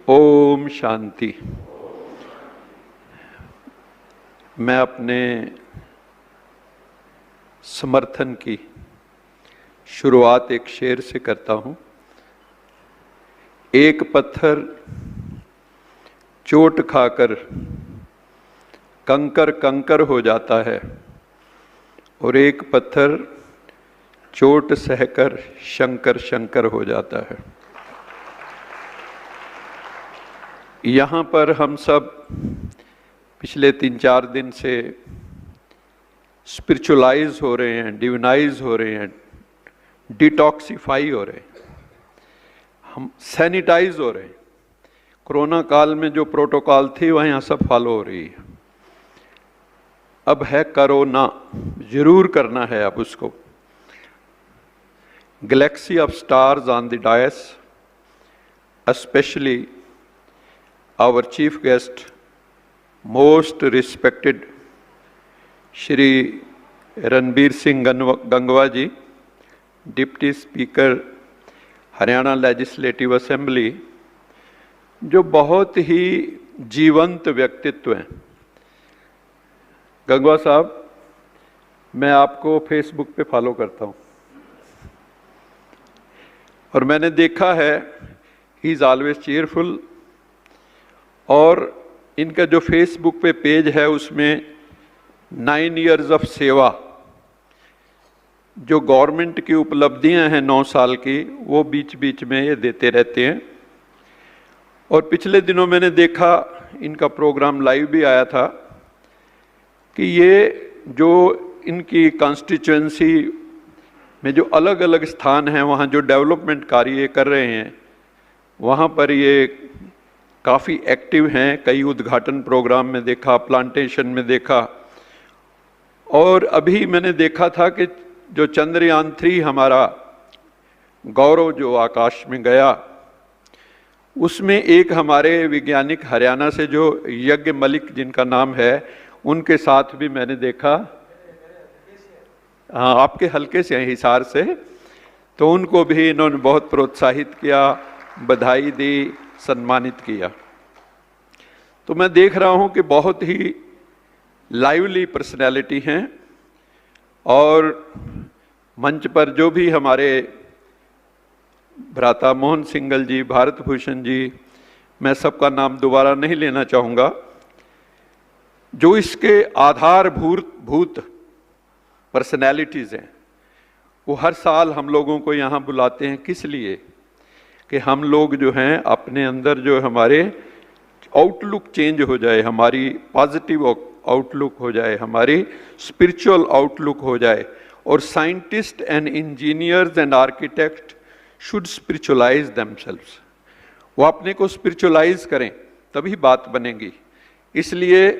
ओम शांति। मैं अपने समर्थन की शुरुआत एक शेर से करता हूं। एक पत्थर चोट खाकर कंकर कंकर हो जाता है और एक पत्थर चोट सहकर शंकर शंकर हो जाता है। यहाँ पर हम सब पिछले 3-4 दिन से स्पिरिचुअलाइज हो रहे हैं, डिविनाइज हो रहे हैं, डिटॉक्सिफाई हो रहे हैं, हम सैनिटाइज हो रहे हैं। कोरोना काल में जो प्रोटोकॉल थी वह यहाँ सब फॉलो हो रही है। अब है कोरोना, जरूर करना है अब उसको। Galaxy of stars on the dais, especially our chief guest, most respected Shri Ranbir Singh Gangwa ji, Deputy Speaker Haryana legislative assembly, जो बहुत ही जीवंत व्यक्तित्व हैं। गंगवा साहब, मैं आपको फेसबुक पे फॉलो करता हूँ और मैंने देखा है ही इज़ ऑलवेज चीयरफुल। और इनका जो फेसबुक पे पेज है उसमें 9 इयर्स ऑफ सेवा, जो गवर्नमेंट की उपलब्धियां हैं 9 साल की, वो बीच बीच में ये देते रहते हैं। और पिछले दिनों मैंने देखा, इनका प्रोग्राम लाइव भी आया था, कि ये जो इनकी कॉन्स्टिट्यूएंसी में जो अलग अलग स्थान हैं वहाँ जो डेवलपमेंट कार्य कर रहे हैं, वहाँ पर ये काफ़ी एक्टिव हैं। कई उद्घाटन प्रोग्राम में देखा, प्लांटेशन में देखा। और अभी मैंने देखा था कि जो चंद्रयान 3 हमारा गौरव जो आकाश में गया, उसमें एक हमारे वैज्ञानिक हरियाणा से जो यज्ञ मलिक जिनका नाम है, उनके साथ भी मैंने देखा। हाँ, आपके हल्के से हैं, हिसार से। तो उनको भी इन्होंने बहुत प्रोत्साहित किया, बधाई दी, सम्मानित किया। तो मैं देख रहा हूं कि बहुत ही लाइवली पर्सनैलिटी हैं। और मंच पर जो भी हमारे भ्राता मोहन सिंगल जी, भारत भूषण जी, मैं सबका नाम दोबारा नहीं लेना चाहूँगा, जो इसके आधारभूत पर्सनैलिटीज़ हैं, वो हर साल हम लोगों को यहाँ बुलाते हैं। किस लिए? कि हम लोग जो हैं अपने अंदर जो हमारे आउटलुक चेंज हो जाए, हमारी पॉजिटिव आउटलुक हो जाए, हमारी स्पिरिचुअल आउटलुक हो जाए। और scientist and engineers and architect should spiritualise themselves. वो अपने को स्पिरिचुअलाइज करें, तभी बात बनेगी। इसलिए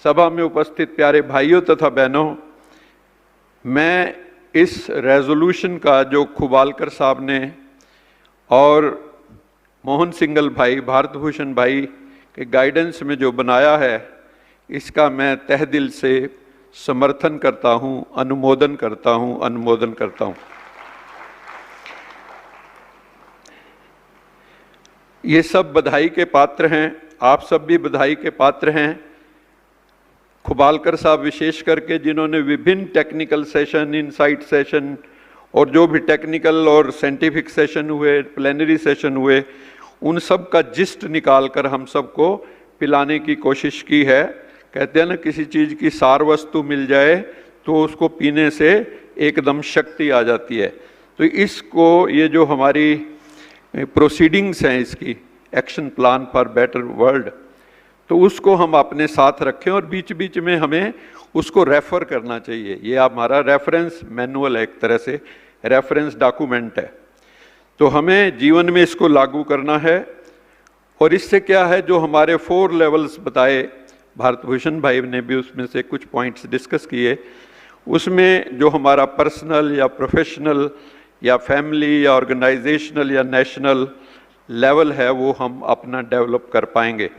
सभा में उपस्थित प्यारे भाइयों तथा बहनों, मैं इस रेजोल्यूशन का जो खुबालकर साहब ने और मोहन सिंगल भाई, भारत भूषण भाई के गाइडेंस में जो बनाया है, इसका मैं तहे दिल से समर्थन करता हूं, अनुमोदन करता हूं। ये सब बधाई के पात्र हैं, आप सब भी बधाई के पात्र हैं। खुबालकर साहब विशेष करके, जिन्होंने विभिन्न टेक्निकल सेशन, इनसाइट सेशन और जो भी टेक्निकल और साइंटिफिक सेशन हुए, प्लेनरी सेशन हुए, उन सब का जिस्ट निकाल कर हम सबको पिलाने की कोशिश की है। कहते हैं ना, किसी चीज़ की सार वस्तु मिल जाए तो उसको पीने से एकदम शक्ति आ जाती है। तो इसको, ये जो हमारी प्रोसीडिंग्स हैं, इसकी action plan for better world, तो उसको हम अपने साथ रखें और बीच बीच में हमें उसको रेफ़र करना चाहिए। ये हमारा रेफरेंस मैनुअल है, एक तरह से रेफरेंस डॉक्यूमेंट है। तो हमें जीवन में इसको लागू करना है। और इससे क्या है, जो हमारे 4 लेवल्स बताए, भारत भूषण भाई ने भी उसमें से कुछ पॉइंट्स डिस्कस किए। उसमें जो हमारा पर्सनल या प्रोफेशनल या फैमिली या ऑर्गेनाइजेशनल या नेशनल लेवल है, वो हम अपना डेवलप कर पाएंगे।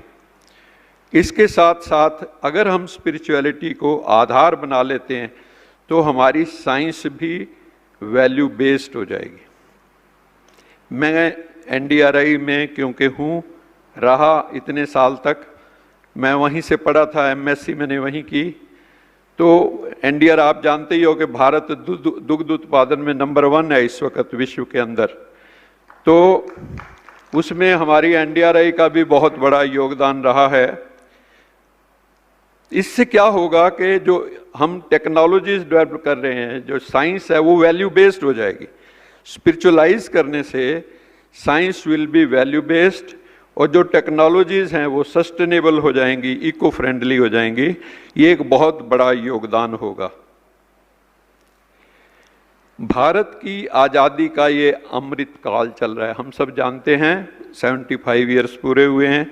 इसके साथ साथ अगर हम स्पिरिचुअलिटी को आधार बना लेते हैं तो हमारी साइंस भी वैल्यू बेस्ड हो जाएगी। मैं NDRI में क्योंकि हूँ, रहा इतने साल तक। मैं वहीं से पढ़ा था, एमएससी मैंने वहीं की। तो एनडीआर आप जानते ही हो कि भारत दुग्ध उत्पादन में नंबर 1 है इस वक्त विश्व के अंदर। तो उसमें हमारी एनडीआरआई का भी बहुत बड़ा योगदान रहा है। इससे क्या होगा कि जो हम टेक्नोलॉजीज डेवलप कर रहे हैं, जो साइंस है वो वैल्यू बेस्ड हो जाएगी। स्पिरिचुअलाइज करने से science will be value based, और जो टेक्नोलॉजीज हैं वो सस्टेनेबल हो जाएंगी, इको फ्रेंडली हो जाएंगी। ये एक बहुत बड़ा योगदान होगा। भारत की आज़ादी का ये अमृत काल चल रहा है, हम सब जानते हैं। 75 ईयर्स पूरे हुए हैं।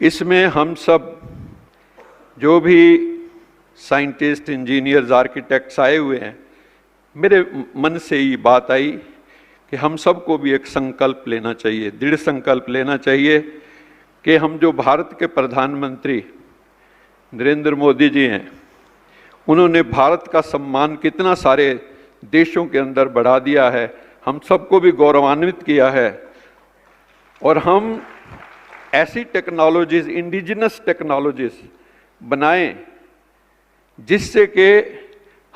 इसमें हम सब जो भी साइंटिस्ट, इंजीनियर्स, आर्किटेक्ट्स आए हुए हैं, मेरे मन से ये बात आई कि हम सबको भी एक संकल्प लेना चाहिए, दृढ़ संकल्प लेना चाहिए कि हम जो भारत के प्रधानमंत्री नरेंद्र मोदी जी हैं, उन्होंने भारत का सम्मान कितना सारे देशों के अंदर बढ़ा दिया है, हम सबको भी गौरवान्वित किया है। और हम ऐसी टेक्नोलॉजीज, इंडिजिनस टेक्नोलॉजीज बनाएं जिससे कि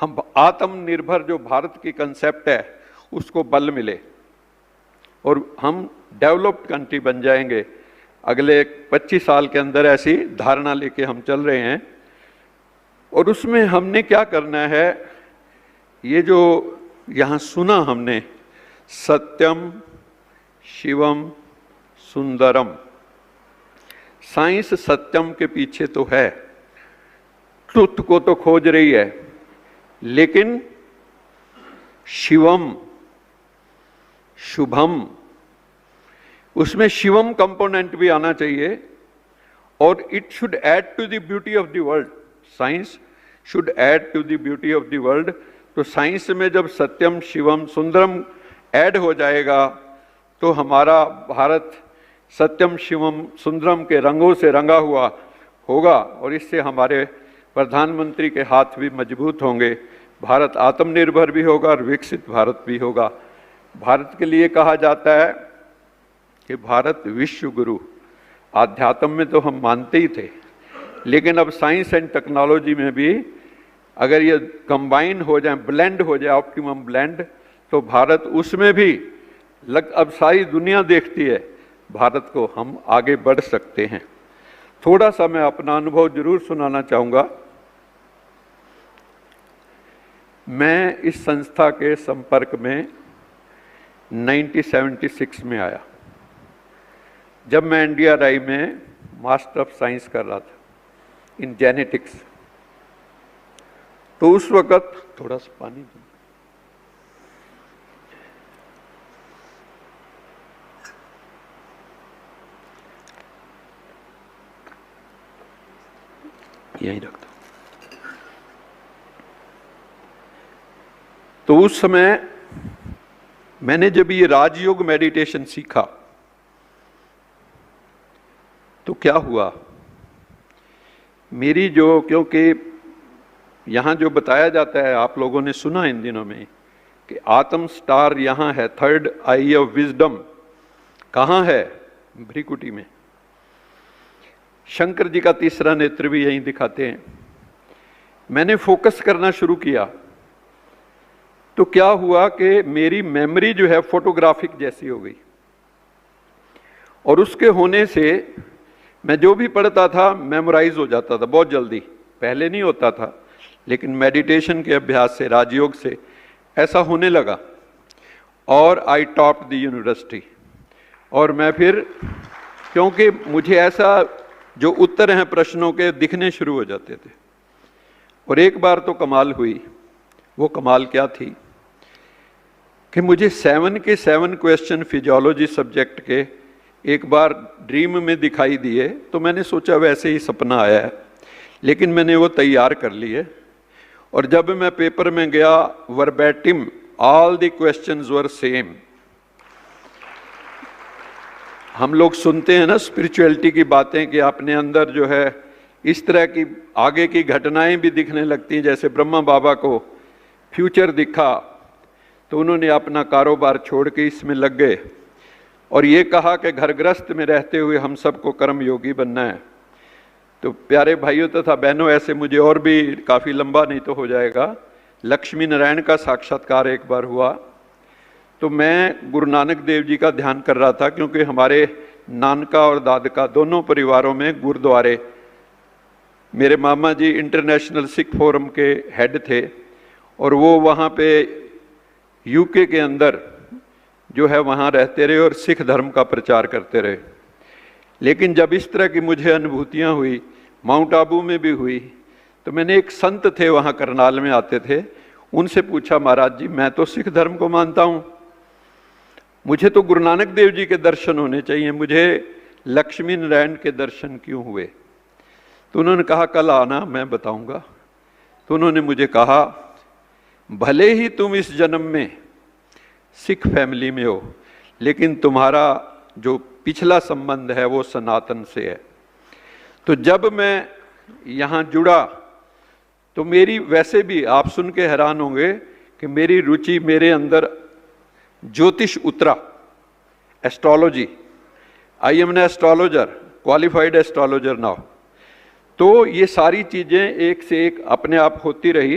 हम आत्मनिर्भर जो भारत की कंसेप्ट है उसको बल मिले और हम डेवलप्ड कंट्री बन जाएंगे। अगले 25 साल के अंदर ऐसी धारणा लेके हम चल रहे हैं। और उसमें हमने क्या करना है, ये जो यहाँ सुना हमने, सत्यम शिवम सुंदरम, साइंस सत्यम के पीछे तो है, ट्रुथ को तो खोज रही है, लेकिन शिवम, शुभम, उसमें शिवम कंपोनेंट भी आना चाहिए। और it should add to the beauty of the world, science should add to the beauty of the world. तो साइंस में जब सत्यम शिवम सुंदरम ऐड हो जाएगा तो हमारा भारत सत्यम शिवम सुंदरम के रंगों से रंगा हुआ होगा, और इससे हमारे प्रधानमंत्री के हाथ भी मजबूत होंगे। भारत आत्मनिर्भर भी होगा और विकसित भारत भी होगा। भारत के लिए कहा जाता है कि भारत विश्व गुरु। आध्यात्म में तो हम मानते ही थे, लेकिन अब साइंस एंड टेक्नोलॉजी में भी अगर ये कंबाइन हो जाए, ब्लेंड हो जाए, ऑप्टिमम ब्लेंड, तो भारत उसमें भी अब सारी दुनिया देखती है भारत को, हम आगे बढ़ सकते हैं। थोड़ा सा मैं अपना अनुभव जरूर सुनाना चाहूँगा। मैं इस संस्था के संपर्क में 1976 में आया, जब मैं एनडीआरआई में मास्टर ऑफ साइंस कर रहा था इन जेनेटिक्स। तो उस वक्त थोड़ा सा पानी दो। यहीं रख दो। तो उस समय मैंने जब ये राजयोग मेडिटेशन सीखा तो क्या हुआ, मेरी जो, क्योंकि यहाँ जो बताया जाता है, आप लोगों ने सुना इन दिनों में कि आत्म स्टार यहाँ है, थर्ड आई ऑफ विजडम कहाँ है, भ्रिकुटी में। शंकर जी का तीसरा नेत्र भी यहीं दिखाते हैं। मैंने फोकस करना शुरू किया तो क्या हुआ कि मेरी मेमोरी जो है फोटोग्राफिक जैसी हो गई, और उसके होने से मैं जो भी पढ़ता था मेमोराइज हो जाता था बहुत जल्दी। पहले नहीं होता था, लेकिन मेडिटेशन के अभ्यास से, राजयोग से ऐसा होने लगा। और आई टॉप द यूनिवर्सिटी। और मैं फिर, क्योंकि मुझे ऐसा जो उत्तर हैं प्रश्नों के दिखने शुरू हो जाते थे। और एक बार तो कमाल हुई। वो कमाल क्या थी कि मुझे 7 के 7 क्वेश्चन फिजियोलॉजी सब्जेक्ट के एक बार ड्रीम में दिखाई दिए। तो मैंने सोचा वैसे ही सपना आया है, लेकिन मैंने वो तैयार कर लिए। और जब मैं पेपर में गया, वर्बैटिम all the questions were same. हम लोग सुनते हैं ना स्पिरिचुअलिटी की बातें कि अपने अंदर जो है इस तरह की आगे की घटनाएं भी दिखने लगती हैं। जैसे ब्रह्मा बाबा को फ्यूचर दिखा तो उन्होंने अपना कारोबार छोड़ के इसमें लग गए। और ये कहा कि घरगृहस्थ में रहते हुए हम सबको कर्म योगी बनना है। तो प्यारे भाइयों तथा बहनों, ऐसे मुझे और भी काफ़ी लंबा नहीं तो हो जाएगा। लक्ष्मी नारायण का साक्षात्कार एक बार हुआ, तो मैं गुरु नानक देव जी का ध्यान कर रहा था, क्योंकि हमारे नानका और दादका दोनों परिवारों में गुरुद्वारे, मेरे मामा जी इंटरनेशनल सिख फोरम के हेड थे और वो वहाँ पे यूके के अंदर जो है वहाँ रहते रहे और सिख धर्म का प्रचार करते रहे। लेकिन जब इस तरह की मुझे अनुभूतियाँ हुई, माउंट आबू में भी हुई, तो मैंने एक संत थे वहाँ करनाल में आते थे, उनसे पूछा, महाराज जी मैं तो सिख धर्म को मानता हूँ, मुझे तो गुरु नानक देव जी के दर्शन होने चाहिए, मुझे लक्ष्मी नारायण के दर्शन क्यों हुए? तो उन्होंने कहा कल आना, मैं बताऊंगा। तो उन्होंने मुझे कहा, भले ही तुम इस जन्म में सिख फैमिली में हो, लेकिन तुम्हारा जो पिछला संबंध है वो सनातन से है। तो जब मैं यहाँ जुड़ा तो मेरी, वैसे भी आप सुन के हैरान होंगे कि मेरी रुचि, मेरे अंदर ज्योतिष उतरा, astrology. I am an astrologer, qualified astrologer now. तो ये सारी चीज़ें एक से एक अपने आप होती रही,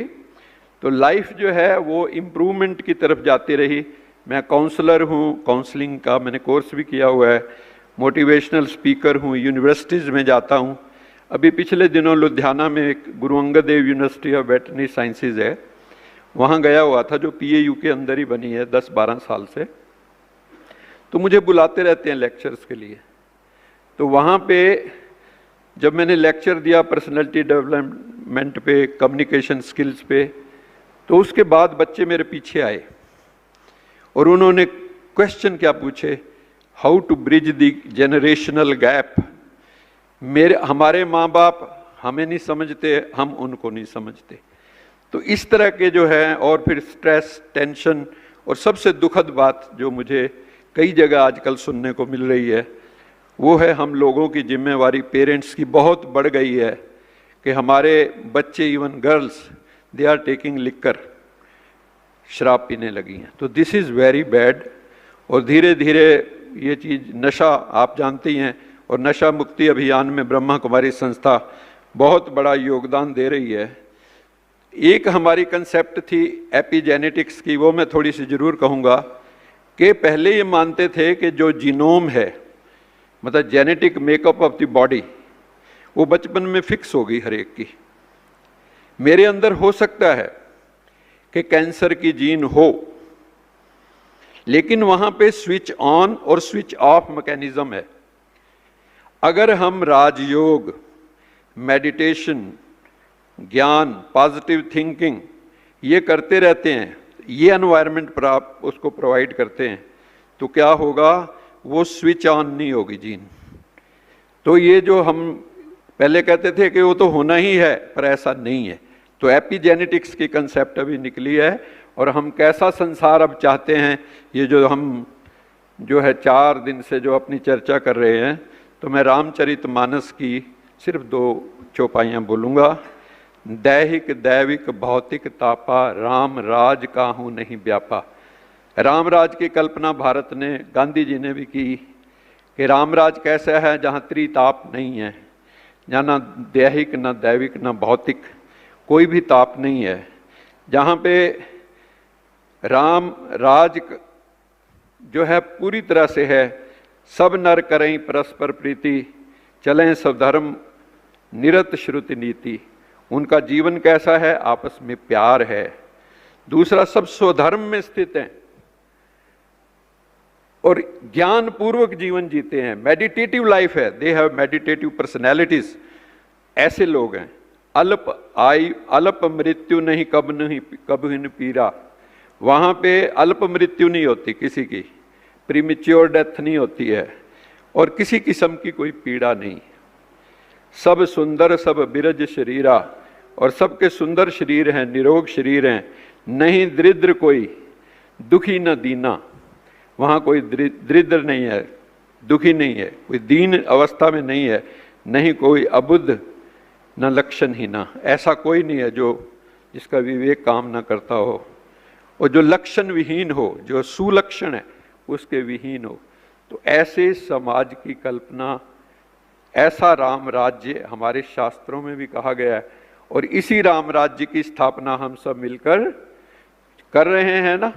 तो लाइफ जो है वो इम्प्रूवमेंट की तरफ जाती रही। मैं काउंसलर हूँ, काउंसलिंग का मैंने कोर्स भी किया हुआ है, मोटिवेशनल स्पीकर हूँ, यूनिवर्सिटीज़ में जाता हूँ। अभी पिछले दिनों लुधियाना में एक Guru Angad Dev university of veterinary sciences है, वहाँ गया हुआ था, जो PAU के अंदर ही बनी है 10-12 साल से। तो मुझे बुलाते रहते हैं लेक्चर्स के लिए। तो वहाँ पे जब मैंने लेक्चर दिया पर्सनैलिटी डेवलपमेंट पे, कम्युनिकेशन स्किल्स पे, तो उसके बाद बच्चे मेरे पीछे आए और उन्होंने क्वेश्चन क्या पूछे, how to bridge the generational gap. हमारे माँ बाप हमें नहीं समझते, हम उनको नहीं समझते। तो इस तरह के जो है, और फिर स्ट्रेस, टेंशन, और सबसे दुखद बात जो मुझे कई जगह आजकल सुनने को मिल रही है, वो है हम लोगों की जिम्मेवारी पेरेंट्स की बहुत बढ़ गई है कि हमारे बच्चे, even girls, they are taking liquor, शराब पीने लगी हैं। तो दिस इज़ वेरी बैड। और धीरे धीरे ये चीज़, नशा आप जानते ही हैं, और नशा मुक्ति अभियान में ब्रह्मा कुमारी संस्था बहुत बड़ा योगदान दे रही है। एक हमारी कंसेप्ट थी एपिजेनेटिक्स की, वो मैं थोड़ी सी ज़रूर कहूँगा कि पहले ये मानते थे कि जो जीनोम है, मतलब genetic makeup of the body, वो बचपन में फिक्स हो गई हर एक की। मेरे अंदर हो सकता है कि कैंसर की जीन हो, लेकिन वहाँ पे स्विच ऑन और स्विच ऑफ मैकेनिज्म है। अगर हम राजयोग, मेडिटेशन, ज्ञान, पॉजिटिव थिंकिंग ये करते रहते हैं, ये एनवायरनमेंट पर आप उसको प्रोवाइड करते हैं, तो क्या होगा, वो स्विच ऑन नहीं होगी जीन। तो ये जो हम पहले कहते थे कि वो तो होना ही है, पर ऐसा नहीं है। तो एपिजेनेटिक्स की कंसेप्ट अभी निकली है, और हम कैसा संसार अब चाहते हैं, ये जो हम जो है 4 दिन से जो अपनी चर्चा कर रहे हैं, तो मैं रामचरितमानस की सिर्फ 2 चौपाइयाँ बोलूँगा। दैहिक दैविक भौतिक तापा, राम राज काहू नहीं व्यापा। राम राज की कल्पना भारत ने, गांधी जी ने भी की कि राम राज कैसा है, जहाँ त्रिताप नहीं है, जहाँ ना दैहिक, ना दैविक, ना भौतिक, कोई भी ताप नहीं है, जहाँ पे राम राज जो है पूरी तरह से है। सब नर करें परस्पर प्रीति, चलें स्वधर्म निरत श्रुति नीति। उनका जीवन कैसा है, आपस में प्यार है। दूसरा, सब स्वधर्म में स्थित हैं और ज्ञान पूर्वक जीवन जीते हैं। मेडिटेटिव लाइफ है, दे हैव मेडिटेटिव पर्सनैलिटीज। ऐसे लोग हैं। अल्प आयु, अल्प मृत्यु नहीं, कब न पीरा। वहाँ पे अल्प मृत्यु नहीं होती किसी की, प्रीमेच्योर डेथ नहीं होती है, और किसी किस्म की कोई पीड़ा नहीं। सब सुंदर सब बिरज शरीरा, और सबके सुंदर शरीर हैं, निरोग शरीर हैं। नहीं दरिद्र कोई, दुखी न दीना। वहाँ कोई दरिद्र नहीं है, दुखी नहीं है, कोई दीन अवस्था में नहीं है। नहीं कोई अबुद्ध, न लक्षणहीना। ऐसा कोई नहीं है जो जिसका विवेक काम ना करता हो, और जो लक्षण विहीन हो, जो सुलक्षण है उसके विहीन हो। तो ऐसे समाज की कल्पना, ऐसा राम राज्य हमारे शास्त्रों में भी कहा गया है, और इसी राम राज्य की स्थापना हम सब मिलकर कर रहे हैं ना।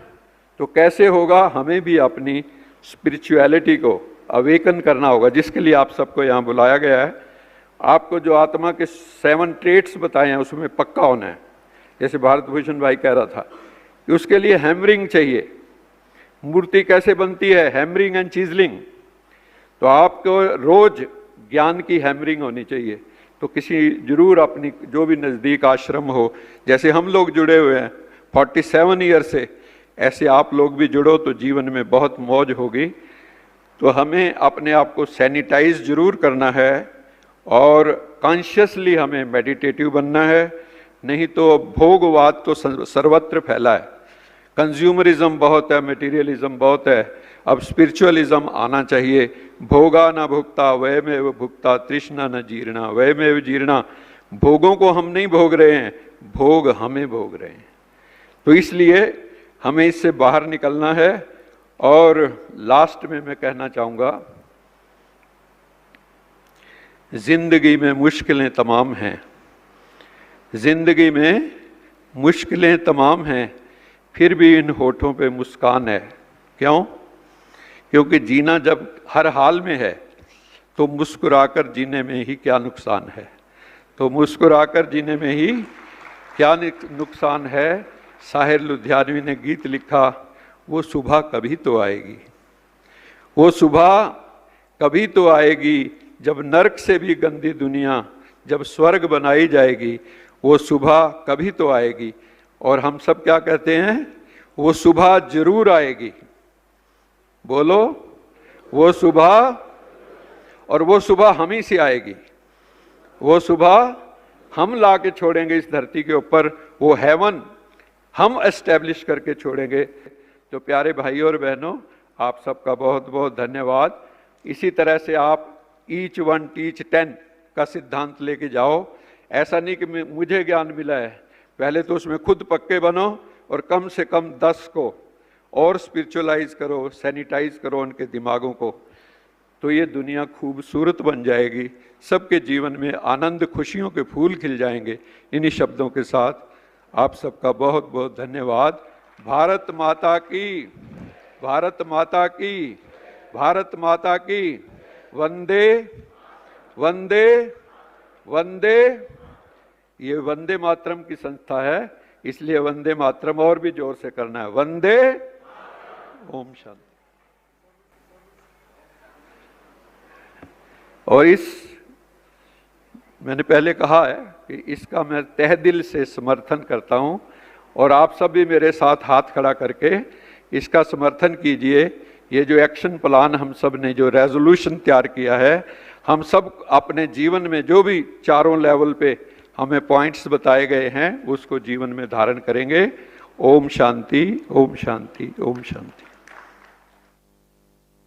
तो कैसे होगा? हमें भी अपनी स्पिरिचुअलिटी को अवेकन करना होगा, जिसके लिए आप सबको यहाँ बुलाया गया है। आपको जो आत्मा के 7 ट्रेट्स बताए हैं उसमें पक्का होना है। जैसे भारत भूषण भाई कह रहा था कि उसके लिए हैमरिंग चाहिए। मूर्ति कैसे बनती है? Hammering and chiseling. तो आपको रोज ज्ञान की हैमरिंग होनी चाहिए। तो किसी जरूर अपनी जो भी नज़दीक आश्रम हो, जैसे हम लोग जुड़े हुए हैं 47 ईयर से, ऐसे आप लोग भी जुड़ो तो जीवन में बहुत मौज होगी। तो हमें अपने आप को सैनिटाइज जरूर करना है और कॉन्शियसली हमें मेडिटेटिव बनना है। नहीं तो भोगवाद तो सर्वत्र फैला है, कंज्यूमरिज्म बहुत है, मटेरियलिज्म बहुत है। अब स्पिरिचुअलिज्म आना चाहिए। भोगा न भुक्ता वयमेव भुक्ता, तृष्णा न जीर्णा वयमेव जीर्णा। भोगों को हम नहीं भोग रहे हैं, भोग हमें भोग रहे हैं। तो इसलिए हमें इससे बाहर निकलना है। और लास्ट में मैं कहना चाहूँगा, जिंदगी में मुश्किलें तमाम हैं, जिंदगी में मुश्किलें तमाम हैं, फिर भी इन होठों पे मुस्कान है। क्यों? क्योंकि जीना जब हर हाल में है तो मुस्कुराकर जीने में ही क्या नुकसान है। तो मुस्कुराकर जीने में ही क्या नुकसान है। साहिर लुधियानवी ने गीत लिखा, वो सुबह कभी तो आएगी, वो सुबह कभी तो आएगी, जब नर्क से भी गंदी दुनिया जब स्वर्ग बनाई जाएगी, वो सुबह कभी तो आएगी। और हम सब क्या कहते हैं? वो सुबह जरूर आएगी। बोलो, वो सुबह, और वो सुबह हम ही से आएगी। वो सुबह हम ला के छोड़ेंगे इस धरती के ऊपर, वो हेवन हम एस्टेब्लिश करके छोड़ेंगे। तो प्यारे भाइयों और बहनों, आप सबका बहुत बहुत धन्यवाद। इसी तरह से आप ईच वन टीच 10 का सिद्धांत लेके जाओ। ऐसा नहीं कि मुझे ज्ञान मिला है, पहले तो उसमें खुद पक्के बनो और कम से कम 10 को और स्पिरिचुअलाइज करो, सैनिटाइज करो उनके दिमागों को। तो ये दुनिया खूबसूरत बन जाएगी, सबके जीवन में आनंद खुशियों के फूल खिल जाएंगे। इन्हीं शब्दों के साथ आप सबका बहुत बहुत धन्यवाद। भारत माता की, भारत माता की, भारत माता की। वंदे वंदे वंदे। ये वंदे मातरम की संस्था है, इसलिए वंदे मातरम और भी जोर से करना है। वंदे। ओम शांति। और मैंने पहले कहा है कि इसका मैं तहे दिल से समर्थन करता हूं, और आप सब भी मेरे साथ हाथ खड़ा करके इसका समर्थन कीजिए। ये जो एक्शन प्लान हम सब ने जो रेजोल्यूशन तैयार किया है, हम सब अपने जीवन में जो भी चारों लेवल पे हमें पॉइंट्स बताए गए हैं उसको जीवन में धारण करेंगे। ओम शांति, ओम शांति, ओम शांति।